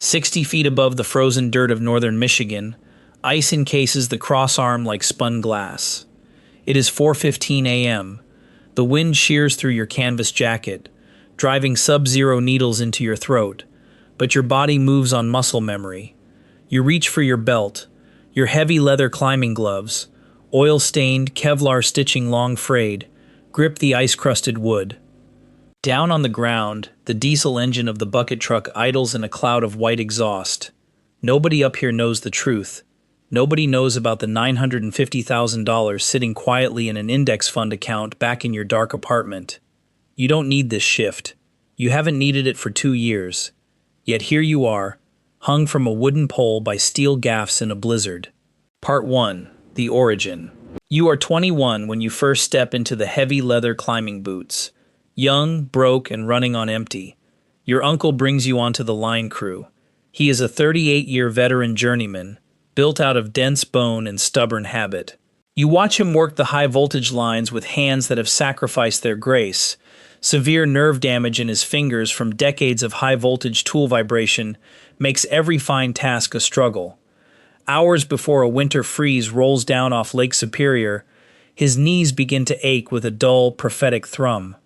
60 feet above the frozen dirt of northern Michigan, ice encases the crossarm like spun glass. It is 4:15 a.m. The wind shears through your canvas jacket, driving sub-zero needles into your throat, but your body moves on muscle memory. You reach for your belt, your heavy leather climbing gloves, oil-stained, Kevlar stitching long frayed, grip the ice-crusted wood. Down on the ground, the diesel engine of the bucket truck idles in a cloud of white exhaust. Nobody up here knows the truth. Nobody knows about the $950,000 sitting quietly in an index fund account back in your dark apartment. You don't need this shift. You haven't needed it for 2 years. Yet here you are, hung from a wooden pole by steel gaffs in a blizzard. Part 1. The Origin. You are 21 when you first step into the heavy leather climbing boots. Young, broke, and running on empty. Your uncle brings you onto the line crew. He is a 38-year veteran journeyman, built out of dense bone and stubborn habit. You watch him work the high-voltage lines with hands that have sacrificed their grace. Severe nerve damage in his fingers from decades of high-voltage tool vibration makes every fine task a struggle. Hours before a winter freeze rolls down off Lake Superior, his knees begin to ache with a dull, prophetic thrum.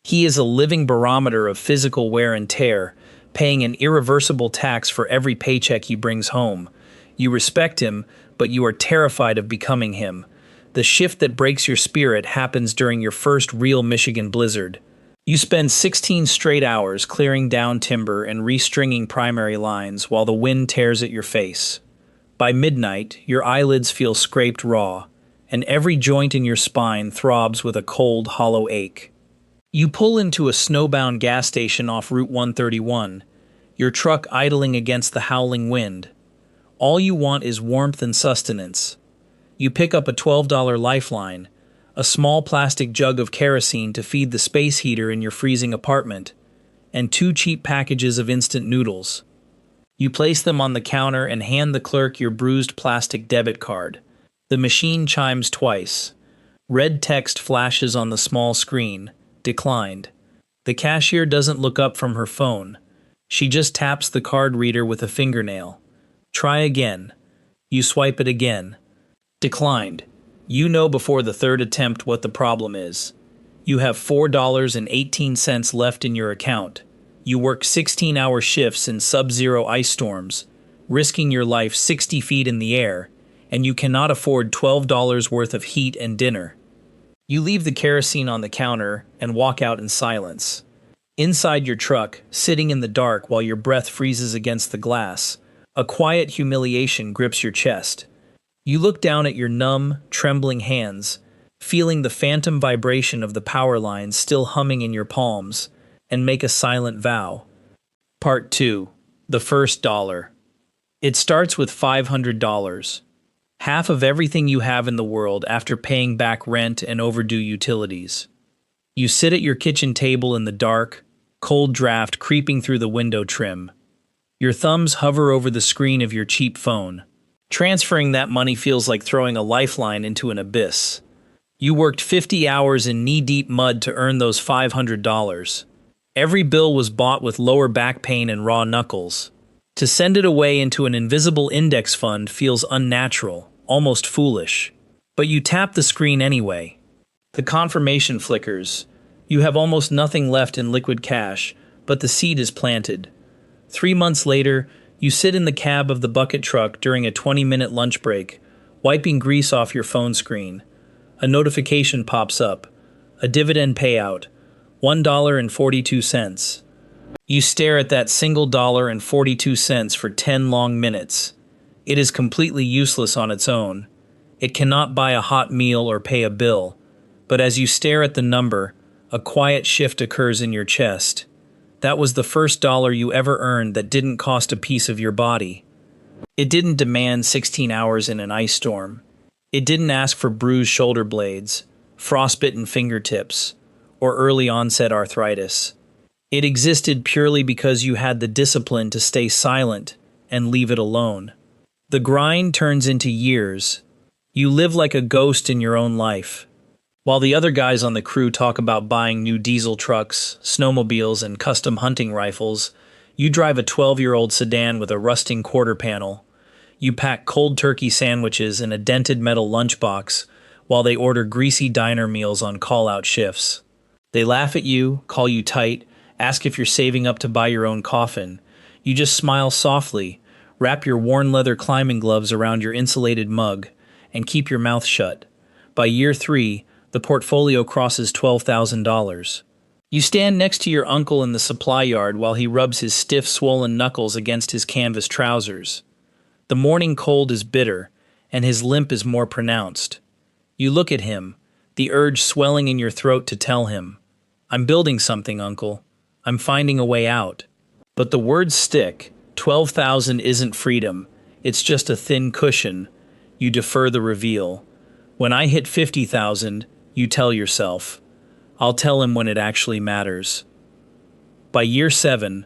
He is a living barometer of physical wear and tear, paying an irreversible tax for every paycheck he brings home. You respect him, but you are terrified of becoming him. The shift that breaks your spirit happens during your first real Michigan blizzard. You spend 16 straight hours clearing down timber and restringing primary lines while the wind tears at your face. By midnight, your eyelids feel scraped raw, and every joint in your spine throbs with a cold, hollow ache. You pull into a snowbound gas station off Route 131, your truck idling against the howling wind. All you want is warmth and sustenance. You pick up a $12 lifeline, a small plastic jug of kerosene to feed the space heater in your freezing apartment, and 2 cheap packages of instant noodles. You place them on the counter and hand the clerk your bruised plastic debit card. The machine chimes twice. Red text flashes on the small screen. Declined. The cashier doesn't look up from her phone. She just taps the card reader with a fingernail. Try again. You swipe it again. Declined. You know before the third attempt what the problem is. You have $4.18 left in your account. You work 16-hour shifts in sub-zero ice storms, risking your life 60 feet in the air, and you cannot afford $12 worth of heat and dinner. You leave the kerosene on the counter and walk out in silence. Inside your truck, sitting in the dark while your breath freezes against the glass, a quiet humiliation grips your chest. You look down at your numb, trembling hands, feeling the phantom vibration of the power lines still humming in your palms, and make a silent vow. Part 2. The First Dollar. It starts with $500. Half of everything you have in the world after paying back rent and overdue utilities. You sit at your kitchen table in the dark, cold draft creeping through the window trim. Your thumbs hover over the screen of your cheap phone. Transferring that money feels like throwing a lifeline into an abyss. You worked 50 hours in knee-deep mud to earn those $500. Every bill was bought with lower back pain and raw knuckles. To send it away into an invisible index fund feels unnatural, almost foolish. But you tap the screen anyway. The confirmation flickers. You have almost nothing left in liquid cash, but the seed is planted. 3 months later, you sit in the cab of the bucket truck during a 20-minute lunch break, wiping grease off your phone screen. A notification pops up. A dividend payout. $1.42. You stare at that single $1.42 for 10 long minutes. It is completely useless on its own. It cannot buy a hot meal or pay a bill. But as you stare at the number, a quiet shift occurs in your chest. That was the first dollar you ever earned that didn't cost a piece of your body. It didn't demand 16 hours in an ice storm. It didn't ask for bruised shoulder blades, frostbitten fingertips, or early onset arthritis. It existed purely because you had the discipline to stay silent and leave it alone. The grind turns into years. You live like a ghost in your own life. While the other guys on the crew talk about buying new diesel trucks, snowmobiles, and custom hunting rifles, You drive a 12-year-old sedan with a rusting quarter panel. You pack cold turkey sandwiches in a dented metal lunchbox while they order greasy diner meals on call-out shifts. They laugh at you, call you tight, ask if you're saving up to buy your own coffin. You just smile softly, wrap your worn leather climbing gloves around your insulated mug, and keep your mouth shut. By year 3, the portfolio crosses $12,000. You stand next to your uncle in the supply yard while he rubs his stiff, swollen knuckles against his canvas trousers. The morning cold is bitter, and his limp is more pronounced. You look at him, the urge swelling in your throat to tell him, "I'm building something, Uncle. I'm finding a way out." But the words stick. 12,000 isn't freedom. It's just a thin cushion. You defer the reveal. When I hit 50,000, you tell yourself, "I'll tell him when it actually matters." By year 7,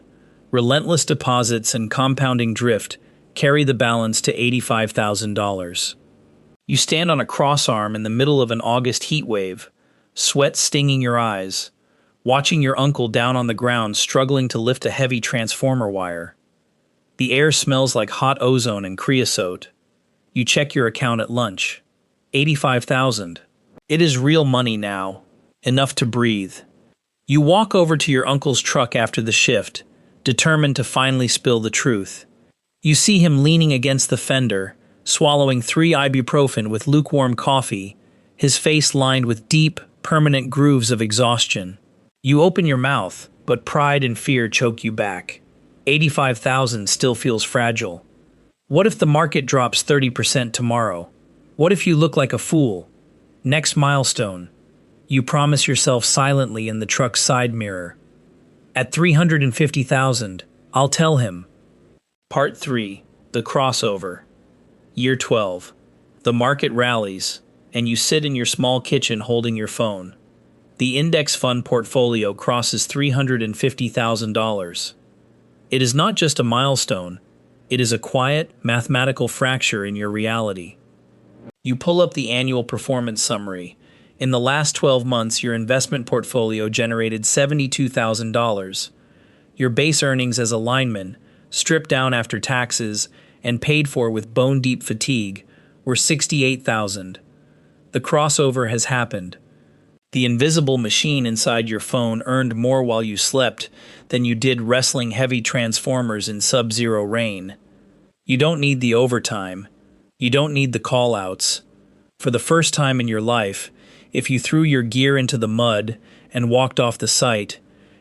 relentless deposits and compounding drift carry the balance to $85,000. You stand on a crossarm in the middle of an August heat wave, sweat stinging your eyes, watching your uncle down on the ground struggling to lift a heavy transformer wire. The air smells like hot ozone and creosote. You check your account at lunch. 85,000. It is real money now. Enough to breathe. You walk over to your uncle's truck after the shift, determined to finally spill the truth. You see him leaning against the fender, swallowing 3 ibuprofen with lukewarm coffee, his face lined with deep, permanent grooves of exhaustion. You open your mouth, but pride and fear choke you back. 85,000 still feels fragile. What if the market drops 30% tomorrow? What if you look like a fool? Next milestone. You promise yourself silently in the truck's side mirror. At 350,000, I'll tell him. Part 3. The Crossover. Year 12. The market rallies, and you sit in your small kitchen holding your phone. The index fund portfolio crosses $350,000. It is not just a milestone, it is a quiet, mathematical fracture in your reality. You pull up the annual performance summary. In the last 12 months, your investment portfolio generated $72,000. Your base earnings as a lineman, stripped down after taxes and paid for with bone-deep fatigue, were $68,000. The crossover has happened. The invisible machine inside your phone earned more while you slept than you did wrestling heavy transformers in sub-zero rain. You don't need the overtime. You don't need the call-outs. For the first time in your life, if you threw your gear into the mud and walked off the site,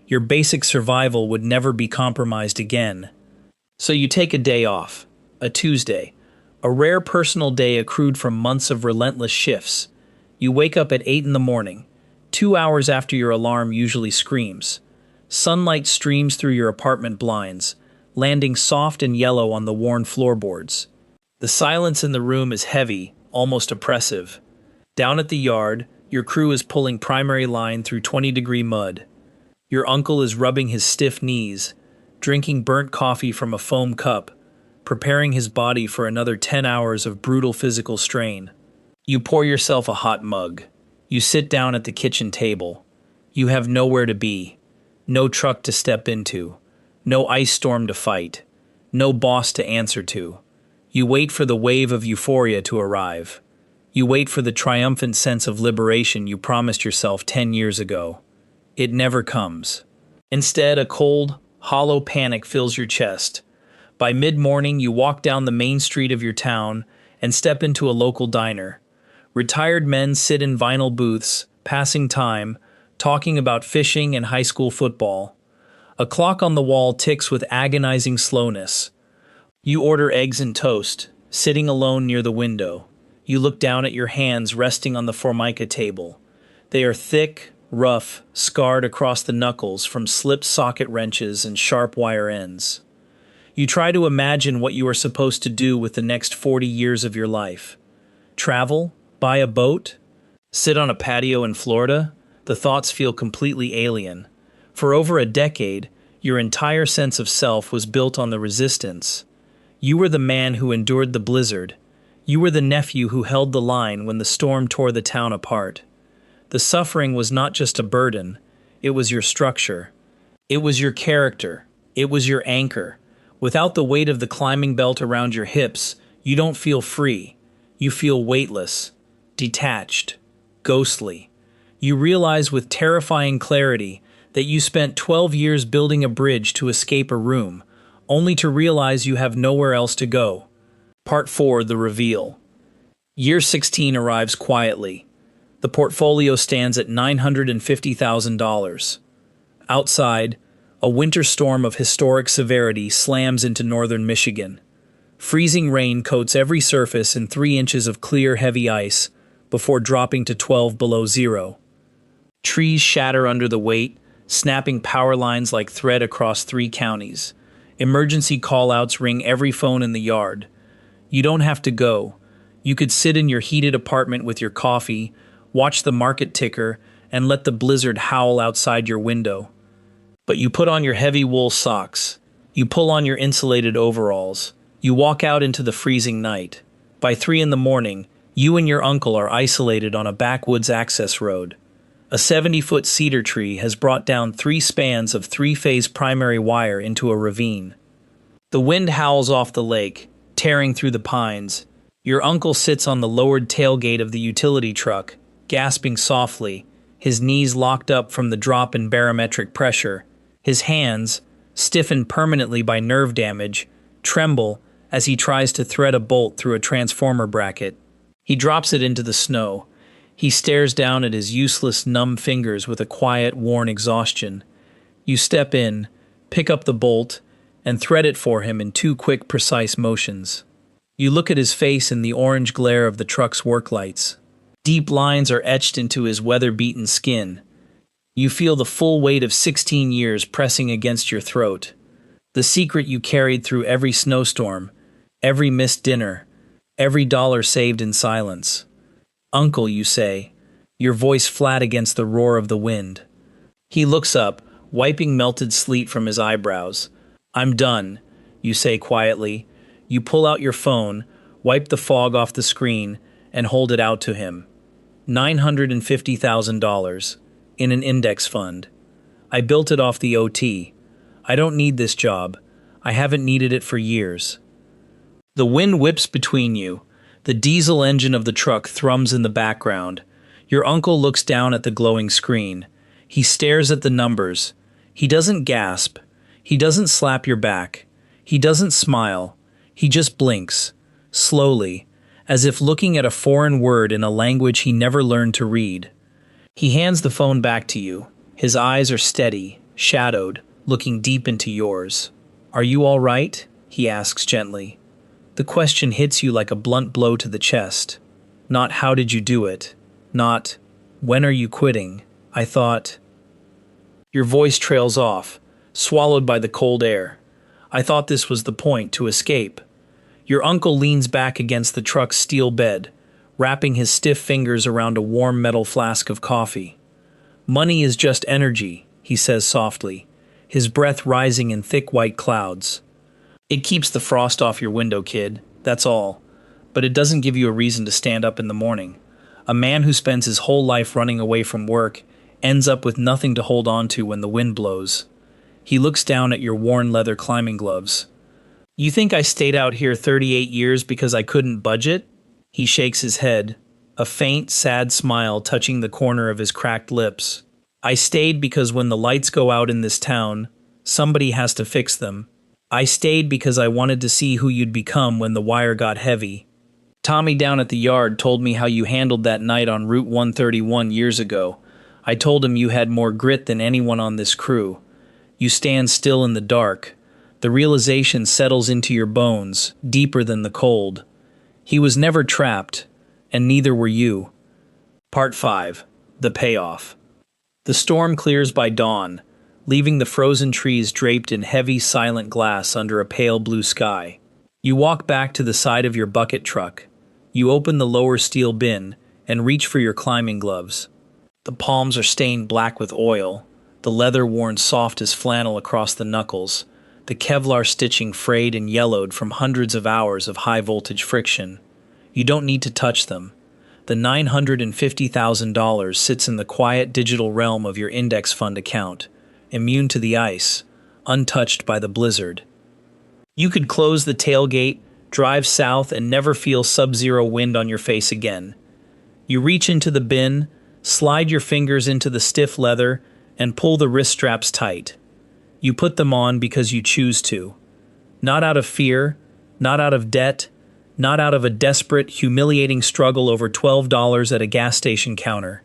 your basic survival would never be compromised again. So you take a day off, a Tuesday, a rare personal day accrued from months of relentless shifts. You wake up at 8 in the morning, 2 hours after your alarm usually screams. Sunlight streams through your apartment blinds, landing soft and yellow on the worn floorboards. The silence in the room is heavy, almost oppressive. Down at the yard, your crew is pulling primary line through 20-degree mud. Your uncle is rubbing his stiff knees, drinking burnt coffee from a foam cup, preparing his body for another 10 hours of brutal physical strain. You pour yourself a hot mug. You sit down at the kitchen table. You have nowhere to be, no truck to step into, no ice storm to fight, no boss to answer to. You wait for the wave of euphoria to arrive. You wait for the triumphant sense of liberation you promised yourself 10 years ago. It never comes. Instead, a cold, hollow panic fills your chest. By mid-morning, you walk down the main street of your town and step into a local diner. Retired men sit in vinyl booths, passing time, talking about fishing and high school football. A clock on the wall ticks with agonizing slowness. You order eggs and toast, sitting alone near the window. You look down at your hands resting on the formica table. They are thick, rough, scarred across the knuckles from slipped socket wrenches and sharp wire ends. You try to imagine what you are supposed to do with the next 40 years of your life. Travel? Buy a boat? Sit on a patio in Florida? The thoughts feel completely alien. For over a decade, your entire sense of self was built on the resistance. You were the man who endured the blizzard. You were the nephew who held the line when the storm tore the town apart. The suffering was not just a burden, it was your structure. It was your character. It was your anchor. Without the weight of the climbing belt around your hips, you don't feel free. You feel weightless, detached, ghostly. You realize with terrifying clarity that you spent 12 years building a bridge to escape a room, only to realize you have nowhere else to go. Part 4, The Reveal. Year 16 arrives quietly. The portfolio stands at $950,000. Outside, a winter storm of historic severity slams into northern Michigan. Freezing rain coats every surface in 3 inches of clear, heavy ice before dropping to 12 below zero. Trees shatter under the weight, snapping power lines like thread across 3 counties. Emergency call-outs ring every phone in the yard. You don't have to go. You could sit in your heated apartment with your coffee, watch the market ticker, and let the blizzard howl outside your window. But you put on your heavy wool socks. You pull on your insulated overalls. You walk out into the freezing night. By 3 in the morning, you and your uncle are isolated on a backwoods access road. A 70-foot cedar tree has brought down 3 spans of 3-phase primary wire into a ravine. The wind howls off the lake, tearing through the pines. Your uncle sits on the lowered tailgate of the utility truck, gasping softly, his knees locked up from the drop in barometric pressure. His hands, stiffened permanently by nerve damage, tremble as he tries to thread a bolt through a transformer bracket. He drops it into the snow. He stares down at his useless, numb fingers with a quiet, worn exhaustion. You step in, pick up the bolt, and thread it for him in 2 quick, precise motions. You look at his face in the orange glare of the truck's work lights. Deep lines are etched into his weather-beaten skin. You feel the full weight of 16 years pressing against your throat. The secret you carried through every snowstorm, every missed dinner, every dollar saved in silence. "Uncle," you say, your voice flat against the roar of the wind. He looks up, wiping melted sleet from his eyebrows. "I'm done," you say quietly. You pull out your phone, wipe the fog off the screen, and hold it out to him. $950,000. In an index fund. I built it off the OT. I don't need this job. I haven't needed it for years. The wind whips between you. The diesel engine of the truck thrums in the background. Your uncle looks down at the glowing screen. He stares at the numbers. He doesn't gasp. He doesn't slap your back. He doesn't smile. He just blinks, slowly, as if looking at a foreign word in a language he never learned to read. He hands the phone back to you. His eyes are steady, shadowed, looking deep into yours. "Are you all right?" he asks gently. The question hits you like a blunt blow to the chest. Not "how did you do it?" Not "when are you quitting?" I thought. Your voice trails off, swallowed by the cold air. I thought this was the point, to escape. Your uncle leans back against the truck's steel bed, wrapping his stiff fingers around a warm metal flask of coffee. "Money is just energy," he says softly, his breath rising in thick white clouds. "It keeps the frost off your window, kid, that's all. But it doesn't give you a reason to stand up in the morning. A man who spends his whole life running away from work ends up with nothing to hold on to when the wind blows." He looks down at your worn leather climbing gloves. "You think I stayed out here 38 years because I couldn't budget?" He shakes his head, a faint, sad smile touching the corner of his cracked lips. "I stayed because when the lights go out in this town, somebody has to fix them. I stayed because I wanted to see who you'd become when the wire got heavy. Tommy down at the yard told me how you handled that night on Route 131 years ago. I told him you had more grit than anyone on this crew. You stand still in the dark. The realization settles into your bones, deeper than the cold. He was never trapped, and neither were you." Part 5. The Payoff. The storm clears by dawn, leaving the frozen trees draped in heavy, silent glass under a pale blue sky. You walk back to the side of your bucket truck. You open the lower steel bin and reach for your climbing gloves. The palms are stained black with oil, the leather worn soft as flannel across the knuckles, the Kevlar stitching frayed and yellowed from hundreds of hours of high-voltage friction. You don't need to touch them. The $950,000 sits in the quiet digital realm of your index fund account, immune to the ice, untouched by the blizzard. You could close the tailgate, drive south, and never feel sub-zero wind on your face again. You reach into the bin, slide your fingers into the stiff leather, and pull the wrist straps tight. You put them on because you choose to. Not out of fear, not out of debt, not out of a desperate, humiliating struggle over $12 at a gas station counter.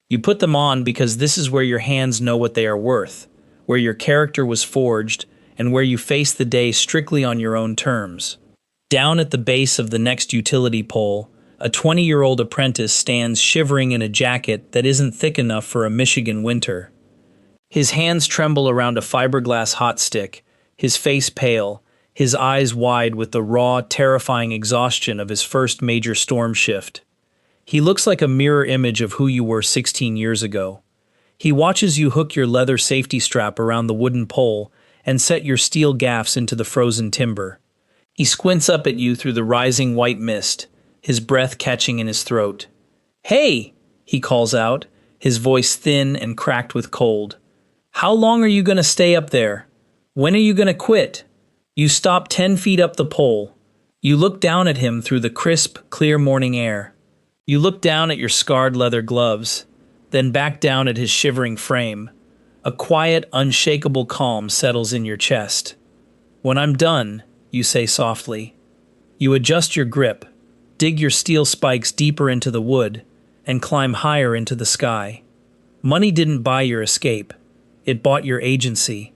You put them on because this is where your hands know what they are worth, where your character was forged, and where you face the day strictly on your own terms. Down at the base of the next utility pole, a 20-year-old apprentice stands shivering in a jacket that isn't thick enough for a Michigan winter. His hands tremble around a fiberglass hot stick, his face pale, his eyes wide with the raw, terrifying exhaustion of his first major storm shift. He looks like a mirror image of who you were 16 years ago. He watches you hook your leather safety strap around the wooden pole and set your steel gaffs into the frozen timber. He squints up at you through the rising white mist, his breath catching in his throat. "Hey!" he calls out, his voice thin and cracked with cold. "How long are you going to stay up there? When are you going to quit?" You stop 10 feet up the pole. You look down at him through the crisp, clear morning air. You look down at your scarred leather gloves, then back down at his shivering frame. A quiet, unshakable calm settles in your chest. "When I'm done," you say softly. You adjust your grip, dig your steel spikes deeper into the wood, and climb higher into the sky. Money didn't buy your escape. It bought your agency.